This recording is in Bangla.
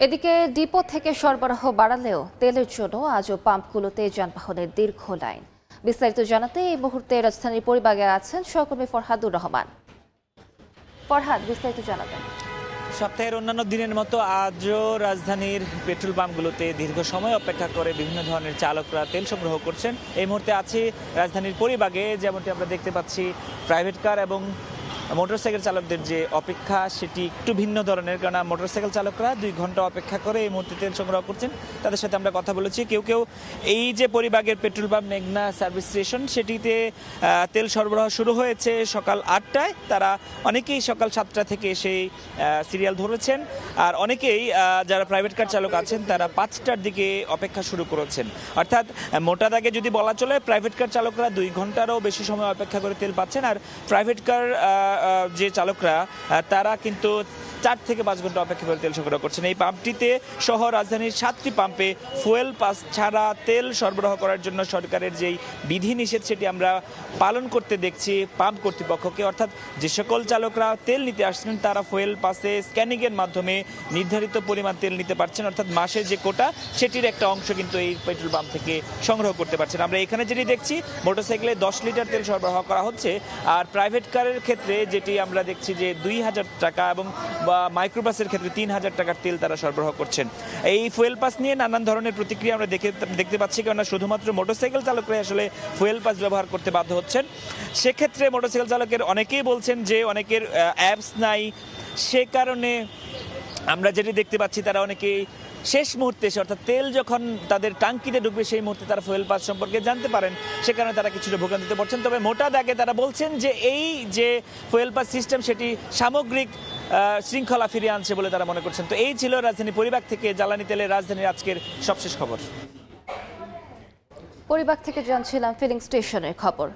এদিকে ডিপো থেকে সরবরাহ বাড়ালেও তেলের জন্য আজও পাম্পগুলোতে যানবাহনের দীর্ঘ লাইন। বিস্তারিত জানাতে এই মুহূর্তে রাজধানীর পরিবাগে আছেন সহকর্মী ফরহাদুর রহমান। ফরহাদ, বিস্তারিত জানাবেন। সপ্তাহের অন্যান্য দিনের মতো আজও রাজধানীর পেট্রোল পাম্পগুলোতে দীর্ঘ সময় অপেক্ষা করে বিভিন্ন ধরনের চালকরা তেল সংগ্রহ করছেন। এই মুহূর্তে আছি রাজধানীর পরিবাগে, যেমনটি আমরা দেখতে পাচ্ছি প্রাইভেট কার এবং মোটরসাইকেল চালকদের যে অপেক্ষা সেটি একটু ভিন্ন ধরনের, কারণ মোটরসাইকেল চালকরা 2 ঘন্টা অপেক্ষা করে এই মুহূর্তে তেল সংগ্রহ করছেন। তাদের সাথে আমরা কথা বলেছি। কেউ কেউ এই যে পরিবাগের পেট্রোল পাম্প মেঘনা সার্ভিস স্টেশন, সেটিতে তেল সরবরাহ শুরু হয়েছে সকাল 8টায়। তারা অনেকেই সকাল 7টা থেকে সেই সিরিয়াল ধরেছেন, আর অনেকেই যারা প্রাইভেট কার চালক আছেন তারা 5টার দিকে অপেক্ষা শুরু করেছেন। অর্থাৎ মোটা দাগে যদি বলা চলে, প্রাইভেট কার চালকরা 2 ঘন্টারও বেশি সময় অপেক্ষা করে তেল পাচ্ছেন, আর প্রাইভেট কার যে চালকরা তারা কিন্তু 4 থেকে 5 ঘন্টা অপেক্ষা করে তেল সংগ্রহ করছেন। এই পাম্পটিতে সহ রাজধানীর 7টি পাম্পে ফুয়েল পাস ছাড়া তেল সরবরাহ করার জন্য সরকারের যেই বিধিনিষেধ সেটি আমরা পালন করতে দেখছি পাম্প কর্তৃপক্ষকে। অর্থাৎ যে সকল চালকরা তেল নিতে আসছেন তারা ফুয়েল পাসে স্ক্যানিংয়ের মাধ্যমে নির্ধারিত পরিমাণ তেল নিতে পারছেন, অর্থাৎ মাসের যে কোটা সেটির একটা অংশ কিন্তু এই পেট্রোল পাম্প থেকে সংগ্রহ করতে পারছেন। আমরা এখানে যেটি দেখছি, মোটরসাইকেলে 10 লিটার তেল সরবরাহ করা হচ্ছে, আর প্রাইভেট কারের ক্ষেত্রে যেটি আমরা দেখছি যে 2000 টাকা এবং মাইক্রোবাসের ক্ষেত্রে 3000 টাকার তেল তারা সরবরাহ করছেন। এই ফুয়েল পাস নিয়ে নানান ধরনের প্রতিক্রিয়া আমরা দেখতে পাচ্ছি, কেননা শুধুমাত্র মোটরসাইকেল চালকরাই আসলে ফুয়েল পাস ব্যবহার করতে বাধ্য হচ্ছেন। সেক্ষেত্রে মোটরসাইকেল চালকের অনেকেই বলছেন যে অনেকের অ্যাপস নাই, সে কারণে আমরা যেটি দেখতে পাচ্ছি তারা অনেকেই শেষ মুহূর্তে এসে, অর্থাৎ তেল যখন তাদের টাঙ্কিতে ঢুকবে সেই মুহূর্তে তারা ফুয়েল পাস সম্পর্কে জানতে পারেন, সে কারণে তারা কিছুটা ভোগান্তিতে পড়ছেন। তবে মোটা দাগে তারা বলছেন যে এই যে ফুয়েল পাস সিস্টেম সেটি সামগ্রিক শৃঙ্খলা ফিরিয়ে আনছে বলে তারা মনে করছেন। তো এই ছিল রাজধানী পরিবাগ থেকে জ্বালানি তেলের রাজধানীর আজকের সবশেষ খবর। পরিবাগ থেকে জানছিলাম ফিলিং স্টেশনের খবর।